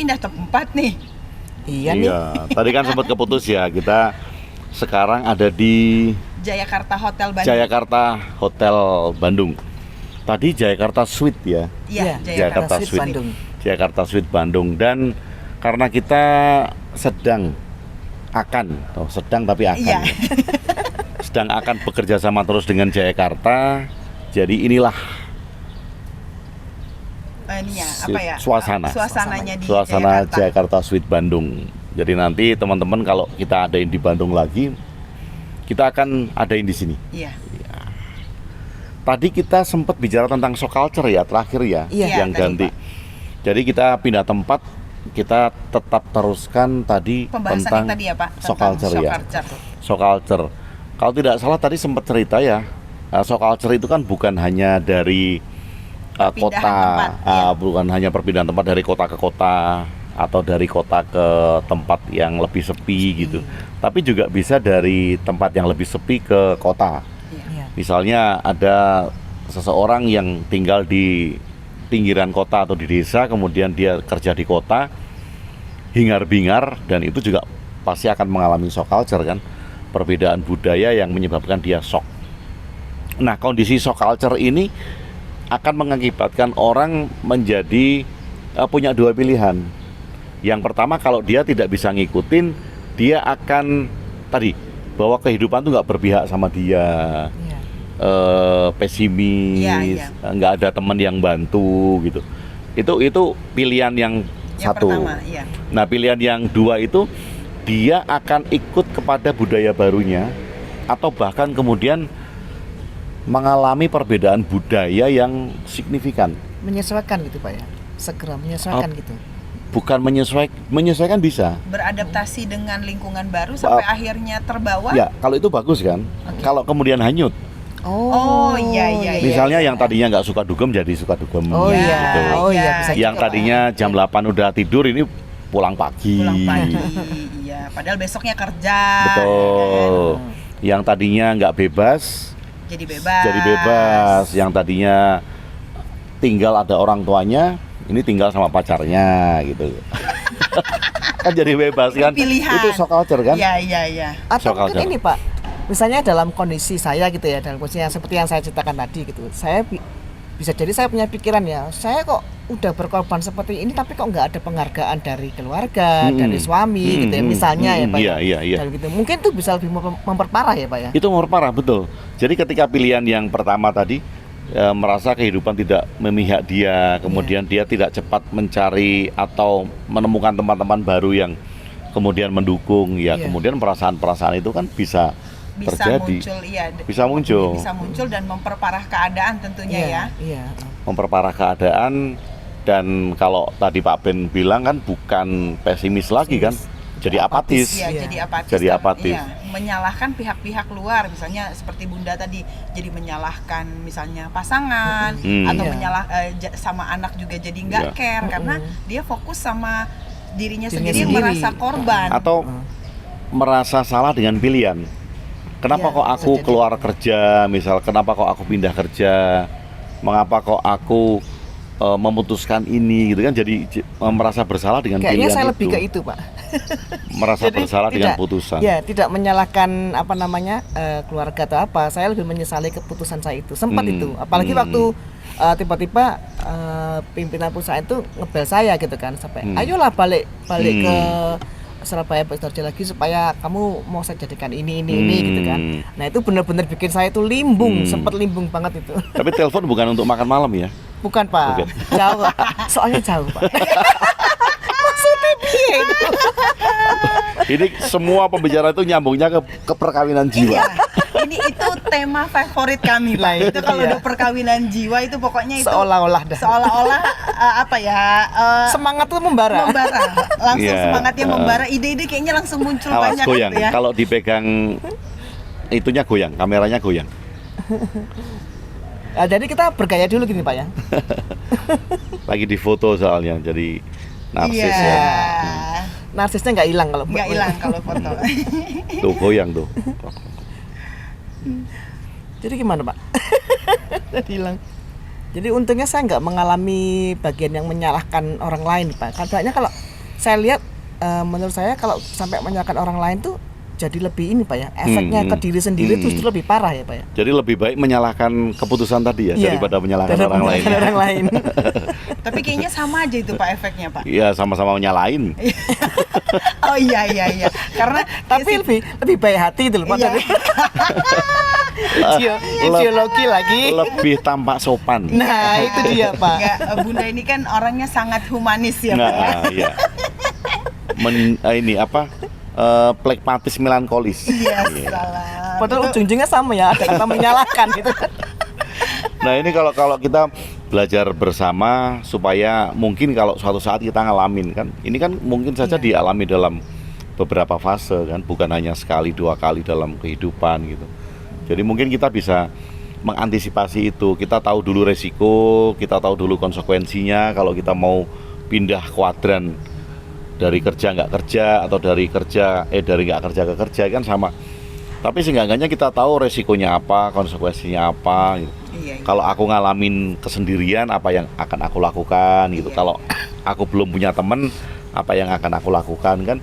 pindah tempat nih. Iya nih. Tadi kan sempat keputus ya. Kita sekarang ada di Jayakarta Hotel Bandung. Jayakarta Hotel Bandung. Tadi Jayakarta Suite ya. Iya, Jayakarta Suite Bandung. Jayakarta Suite Bandung. Dan karena kita sedang Iya. sedang akan bekerja sama terus dengan Jayakarta. Jadi inilah suasananya di suasana Jayakarta Suite Bandung. Jadi nanti teman-teman kalau kita adain di Bandung lagi, kita akan adain di sini. Iya. Tadi kita sempat bicara tentang shock culture ya, terakhir ya, yang ganti. Pak. Jadi kita pindah tempat, kita tetap teruskan tadi Pembahasan tentang yang tadi ya Pak, shock culture ya. Shock culture. Kalau tidak salah tadi sempat cerita ya, shock culture itu kan bukan hanya dari kota, bukan hanya perpindahan tempat dari kota ke kota atau dari kota ke tempat yang lebih sepi gitu. Tapi juga bisa dari tempat yang lebih sepi ke kota. Misalnya ada seseorang yang tinggal di pinggiran kota atau di desa, kemudian dia kerja di kota, hingar-bingar, dan itu juga pasti akan mengalami shock culture kan, perbedaan budaya yang menyebabkan dia shock. Nah, kondisi shock culture ini akan mengakibatkan orang menjadi punya dua pilihan. Yang pertama, kalau dia tidak bisa ngikutin, dia akan bahwa kehidupan tuh nggak berpihak sama dia. Pesimis, nggak ada teman yang bantu gitu. Itu pilihan yang satu. Pertama, Nah, pilihan yang dua itu dia akan ikut kepada budaya barunya atau bahkan kemudian mengalami perbedaan budaya yang signifikan. Menyesuaikan gitu Pak ya. Segera menyesuaikan gitu. Bukan menyesuaikan bisa. Beradaptasi dengan lingkungan baru sampai akhirnya terbawa. Ya, kalau itu bagus kan. Kalau kemudian hanyut. Iya. Misalnya yang tadinya nggak suka dugem jadi suka dugem. Gitu. Bisa yang tadinya jam 8 udah tidur ini pulang pagi. Iya. Padahal besoknya kerja. Betul. Yang tadinya nggak bebas jadi bebas. Yang tadinya tinggal ada orang tuanya, ini tinggal sama pacarnya gitu. Kan jadi bebas kan. Pilihan. Itu shock culture kan. Iya. Atau mungkin ini Pak, misalnya dalam kondisi saya gitu ya, dalam kondisi yang seperti yang saya ceritakan tadi gitu, saya bisa jadi saya punya pikiran ya, saya kok udah berkorban seperti ini tapi kok nggak ada penghargaan dari keluarga, dari suami gitu ya, misalnya ya Pak. Iya. Dan gitu. Mungkin itu bisa lebih memperparah ya Pak ya. Itu memperparah, betul. Jadi ketika pilihan yang pertama tadi merasa kehidupan tidak memihak dia, kemudian dia tidak cepat mencari atau menemukan teman-teman baru yang kemudian mendukung, kemudian perasaan-perasaan itu kan bisa terjadi, bisa muncul dan memperparah keadaan tentunya memperparah keadaan. Dan kalau tadi Pak Ben bilang kan bukan pesimis lagi kan, jadi apatis. Jadi apatis. Menyalahkan pihak-pihak luar, misalnya seperti Bunda tadi, jadi menyalahkan misalnya pasangan atau sama anak juga jadi nggak care karena dia fokus sama dirinya sendiri yang merasa korban atau merasa salah dengan pilihan. Kenapa kok aku keluar kerja, misal kenapa kok aku pindah kerja, mengapa kok aku memutuskan ini gitu kan, jadi merasa bersalah dengan pilihan itu. Kayaknya saya lebih ke itu Pak. Merasa bersalah dengan putusan. Ya, tidak menyalahkan keluarga atau apa, saya lebih menyesali keputusan saya itu. Sempat itu, apalagi waktu tiba-tiba pimpinan perusahaan itu ngebel saya gitu kan, sampai ayolah balik ke Surabaya Sidoarjo lagi supaya kamu mau saya jadikan ini gitu kan. Nah itu benar-benar bikin saya itu limbung, sempat limbung banget itu. Tapi telepon bukan untuk makan malam ya? Bukan Pak, jauh. Soalnya jauh Pak. Maksudnya piye itu? Ini semua pembicara itu nyambungnya ke perkawinan jiwa. Ini itu tema favorit kami Pak. Itu kalau udah perkawinan jiwa itu pokoknya itu seolah-olah semangat tuh membara. Langsung semangatnya membara, ide-ide kayaknya langsung muncul banyak goyang. gitu ya. Kalau dipegang itunya goyang, kameranya goyang. Jadi kita bergaya dulu gini Pak ya. Lagi di foto soalnya, jadi narsis ya. Narsisnya nggak hilang kalau foto. Tuh goyang tuh. Jadi gimana Pak? Tadi hilang. Jadi untungnya saya nggak mengalami bagian yang menyalahkan orang lain Pak. Kadang-kadang kalau saya lihat menurut saya kalau sampai menyalahkan orang lain tuh jadi lebih ini Pak ya, efeknya ke diri sendiri itu justru lebih parah ya Pak ya. Jadi lebih baik menyalahkan keputusan tadi ya daripada menyalahkan orang lain. Orang lain. Tapi kayaknya sama aja itu Pak efeknya Pak. Iya, sama-sama menyalahin. Oh iya. Karena tapi lebih baik hati itu loh Pak. Ideologi lagi. Lebih tampak sopan. Nah, itu dia Pak. Enggak, Bunda ini kan orangnya sangat humanis ya Pak. Nah, iya. Ini apa? Plekmatis melankolis. Iya, salah. Padahal ujung-ujungnya sama ya, ada kata menyalahkan gitu. Nah, ini kalau kita belajar bersama supaya mungkin kalau suatu saat kita ngalamin kan, ini kan mungkin saja dialami dalam beberapa fase kan, bukan hanya sekali 2 kali dalam kehidupan gitu. Jadi mungkin kita bisa mengantisipasi itu. Kita tahu dulu resiko, kita tahu dulu konsekuensinya kalau kita mau pindah kuadran dari kerja nggak kerja atau dari nggak kerja ke kerja kan sama. Tapi seenggaknya kita tahu resikonya apa, konsekuensinya apa gitu. Iya. Kalau aku ngalamin kesendirian apa yang akan aku lakukan gitu. Iya. Kalau aku belum punya teman apa yang akan aku lakukan kan.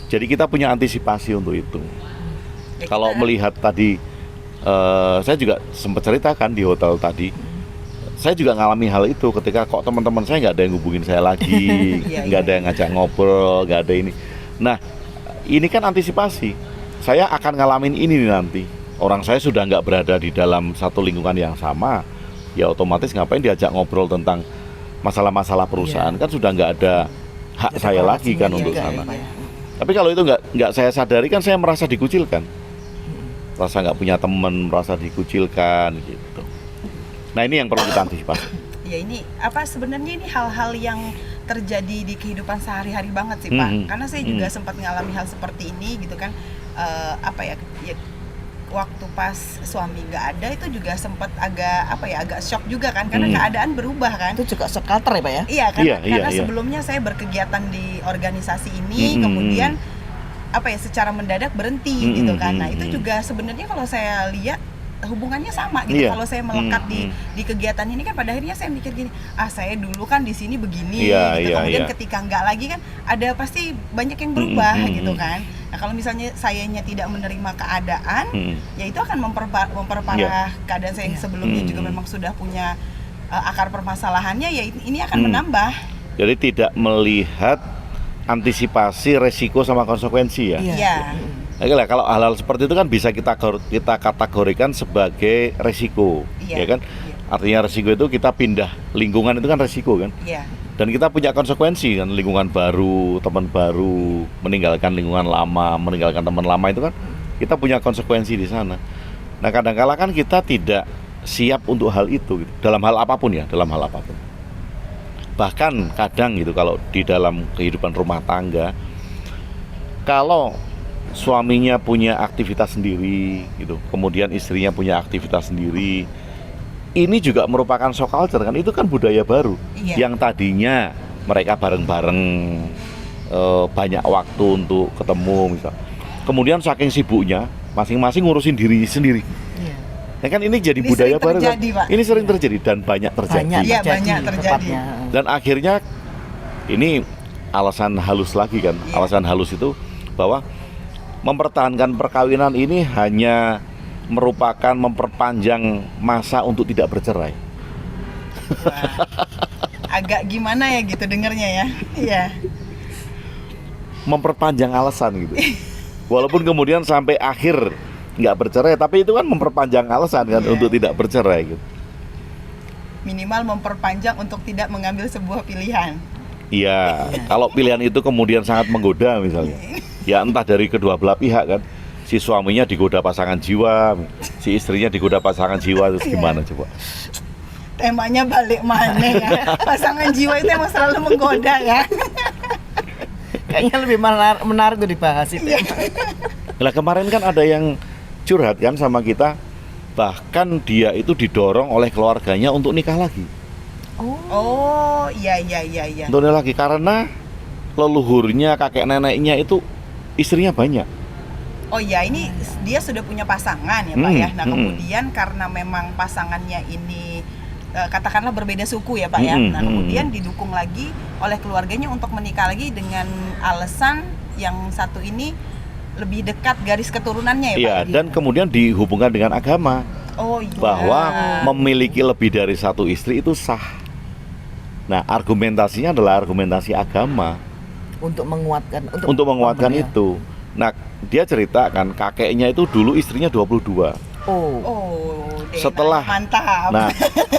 Jadi kita punya antisipasi untuk itu. Ya, kalau melihat tadi saya juga sempat ceritakan di hotel tadi. Saya juga ngalami hal itu ketika kok teman-teman saya nggak ada yang hubungin saya lagi, nggak ada yang ngajak ngobrol, nggak ada ini. Nah, ini kan antisipasi. Saya akan ngalamin ini nanti. Orang saya sudah nggak berada di dalam satu lingkungan yang sama, ya otomatis ngapain diajak ngobrol tentang masalah-masalah perusahaan kan sudah nggak ada hak saya lagi kan untuk sana. Tapi kalau itu nggak saya sadari kan saya merasa dikucilkan, merasa nggak punya teman, merasa dikucilkan gitu. Nah ini yang perlu kita antisipasi. Ya ini apa sebenarnya ini hal-hal yang terjadi di kehidupan sehari-hari banget sih Pak. Karena saya juga sempat mengalami hal seperti ini gitu kan. Ya waktu pas suami nggak ada itu juga sempat agak shock juga kan karena keadaan berubah kan. Itu juga shock culture ya Pak ya? Iya karena sebelumnya saya berkegiatan di organisasi ini kemudian secara mendadak berhenti gitu kan. Nah itu juga sebenarnya kalau saya lihat hubungannya sama gitu. Kalau saya melekat di kegiatan ini kan pada akhirnya saya mikir gini, saya dulu kan di sini begini gitu. Kemudian ketika enggak lagi kan ada pasti banyak yang berubah gitu kan. Nah, kalau misalnya sayanya tidak menerima keadaan, ya itu akan memperparah keadaan saya yang sebelumnya juga memang sudah punya akar permasalahannya, ya ini akan menambah. Jadi tidak melihat antisipasi resiko sama konsekuensi ya. Iya. Nah, kalau hal-hal seperti itu kan bisa kita kategorikan sebagai resiko, ya kan? Artinya resiko itu kita pindah lingkungan itu kan resiko kan? Iya. Dan kita punya konsekuensi kan, lingkungan baru, teman baru, meninggalkan lingkungan lama, meninggalkan teman lama itu kan kita punya konsekuensi di sana. Nah kadang-kala kan kita tidak siap untuk hal itu gitu. Dalam hal apapun ya, dalam hal apapun. Bahkan kadang gitu kalau di dalam kehidupan rumah tangga, kalau suaminya punya aktivitas sendiri gitu, kemudian istrinya punya aktivitas sendiri, ini juga merupakan shock culture kan, itu kan budaya baru yang tadinya mereka bareng-bareng banyak waktu untuk ketemu misal, kemudian saking sibuknya masing-masing ngurusin diri sendiri. Ya kan ini jadi budaya baru kan? Ini sering terjadi dan banyak terjadi. Banyak terjadi. Dan akhirnya ini alasan halus lagi kan, alasan halus itu bahwa mempertahankan perkawinan ini hanya merupakan memperpanjang masa untuk tidak bercerai. Wah, agak gimana ya gitu dengernya ya. Iya. Memperpanjang alasan gitu. Walaupun kemudian sampai akhir nggak bercerai, tapi itu kan memperpanjang alasan kan untuk tidak bercerai gitu. Minimal memperpanjang untuk tidak mengambil sebuah pilihan. Iya, kalau pilihan itu kemudian sangat menggoda misalnya. Ya entah dari kedua belah pihak kan, si suaminya digoda pasangan jiwa, si istrinya digoda pasangan jiwa, terus gimana coba? Temanya balik mana ya? Pasangan jiwa itu emang selalu menggoda ya. Kayaknya lebih menarik tuh dibahas itu. Nah kemarin kan ada yang curhat kan sama kita, bahkan dia itu didorong oleh keluarganya untuk nikah lagi. Oh, iya. Untuk nikah lagi karena leluhurnya, kakek neneknya itu istrinya banyak. Oh iya, ini dia sudah punya pasangan ya Pak ya. Nah kemudian karena memang pasangannya ini katakanlah berbeda suku ya Pak ya. Nah kemudian didukung lagi oleh keluarganya untuk menikah lagi dengan alasan yang satu ini lebih dekat garis keturunannya ya Pak. Iya, dan kemudian dihubungkan dengan agama. Oh iya. Bahwa memiliki lebih dari satu istri itu sah. Nah, argumentasinya adalah argumentasi agama untuk menguatkan itu. Nah, dia ceritakan kakeknya itu dulu istrinya 22. Setelah mantap. Nah,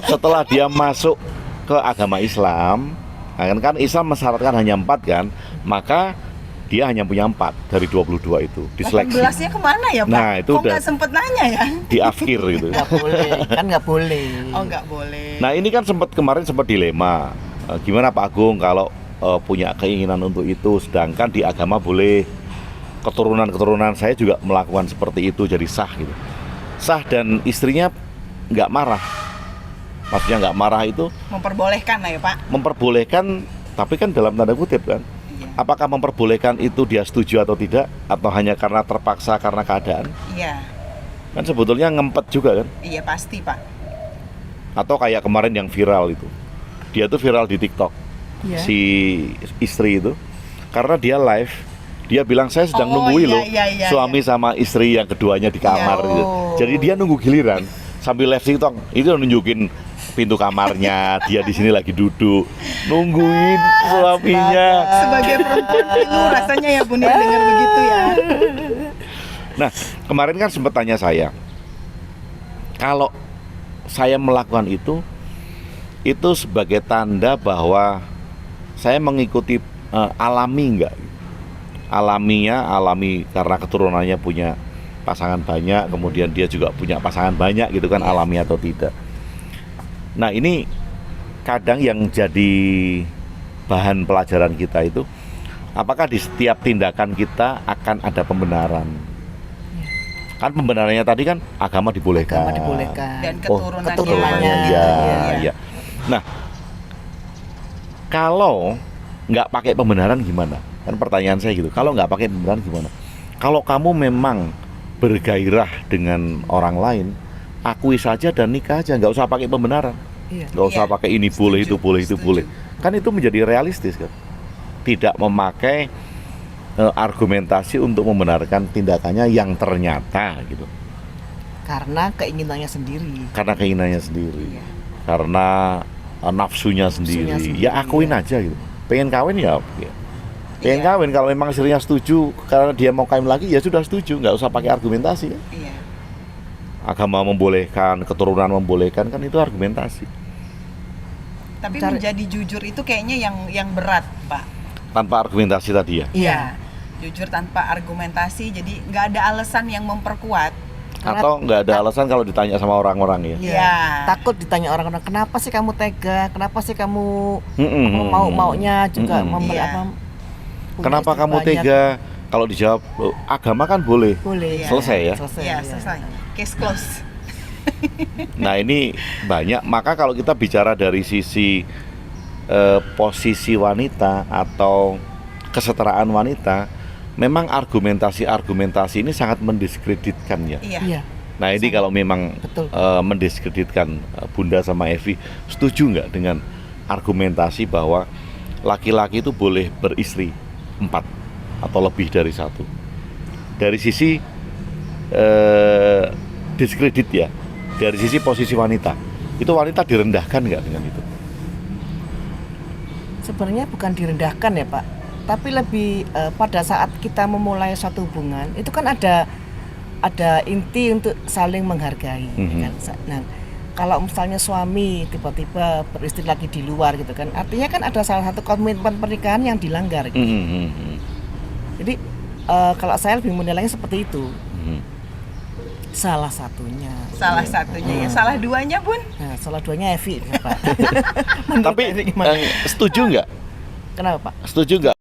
setelah dia masuk ke agama Islam, kan Islam mensyaratkan hanya 4 kan, maka dia hanya punya 4 dari 22 itu diseleksi. 18-nya kemana ya Pak? Nah, itu kok nggak sempet nanya ya? Di akhir gitu. Nggak boleh, kan nggak boleh. Oh nggak boleh. Nah ini kan kemarin sempat dilema. Gimana Pak Agung kalau punya keinginan untuk itu, sedangkan di agama boleh, keturunan saya juga melakukan seperti itu, jadi sah gitu. Sah dan istrinya nggak marah. Maksudnya nggak marah itu memperbolehkan lah ya Pak. Memperbolehkan, tapi kan dalam tanda kutip kan. Apakah memperbolehkan itu dia setuju atau tidak, atau hanya karena terpaksa karena keadaan? Iya. Kan sebetulnya ngempet juga kan? Iya pasti Pak. Atau kayak kemarin yang viral itu, dia tuh viral di TikTok, si istri itu, karena dia live, dia bilang saya sedang nungguin suami sama istri yang keduanya di kamar gitu. Jadi dia nunggu giliran sambil live TikTok, itu nunjukin pintu kamarnya, dia di sini lagi duduk nungguin suaminya. Sebagai perempuan itu rasanya ya Bun dengar begitu ya. Nah kemarin kan sempat tanya saya, kalau saya melakukan itu sebagai tanda bahwa saya mengikuti alami enggak? Alami karena keturunannya punya pasangan banyak, kemudian dia juga punya pasangan banyak gitu kan, alami atau tidak? Nah ini kadang yang jadi bahan pelajaran kita itu, apakah di setiap tindakan kita akan ada pembenaran? Kan pembenarannya tadi kan agama dibolehkan. Dan keturunannya. Ya. Nah, kalau nggak pakai pembenaran gimana? Kan pertanyaan saya gitu. Kalau nggak pakai pembenaran gimana? Kalau kamu memang bergairah dengan orang lain, akui saja dan nikah aja, nggak usah pakai pembenaran, nggak usah pakai ini boleh, itu boleh, itu boleh. Kan itu menjadi realistis kan, tidak memakai argumentasi untuk membenarkan tindakannya yang ternyata gitu. Karena keinginannya sendiri. Karena nafsunya sendiri. Ya akuin aja gitu. Pengen kawin ya. Pengen kawin, kalau memang istrinya setuju karena dia mau kawin lagi ya sudah setuju, nggak usah pakai argumentasi kan. Agama membolehkan, keturunan membolehkan, kan itu argumentasi. Tapi menjadi jujur itu kayaknya yang berat Pak. Tanpa argumentasi tadi ya? Iya, jujur tanpa argumentasi, jadi nggak ada alasan yang memperkuat. Atau nggak ada alasan kalau ditanya sama orang-orang ya? Iya. Takut ditanya orang-orang, kenapa sih kamu tega? Kenapa sih kamu maunya juga kenapa kamu tega? Kalau dijawab, agama kan boleh. Selesai ya? Selesai. Case close. Nah ini banyak, maka kalau kita bicara dari sisi posisi wanita atau kesetaraan wanita, memang argumentasi ini sangat mendiskreditkan ya. Nah ini kalau memang mendiskreditkan Bunda sama Evi, setuju nggak dengan argumentasi bahwa laki-laki itu boleh beristri 4 atau lebih dari 1? Dari sisi diskredit ya, dari sisi posisi wanita, itu wanita direndahkan nggak dengan itu? Sebenarnya bukan direndahkan ya Pak, tapi lebih pada saat kita memulai suatu hubungan itu kan ada inti untuk saling menghargai. Kan? Nah, kalau misalnya suami tiba-tiba beristri lagi di luar gitu kan, artinya kan ada salah satu komitmen pernikahan yang dilanggar. Gitu. Jadi kalau saya lebih menilainya seperti itu. Salah satunya ya. Salah duanya Bun? Nah, salah duanya Evi Pak. Tapi setuju nggak? Kenapa Pak? Setuju nggak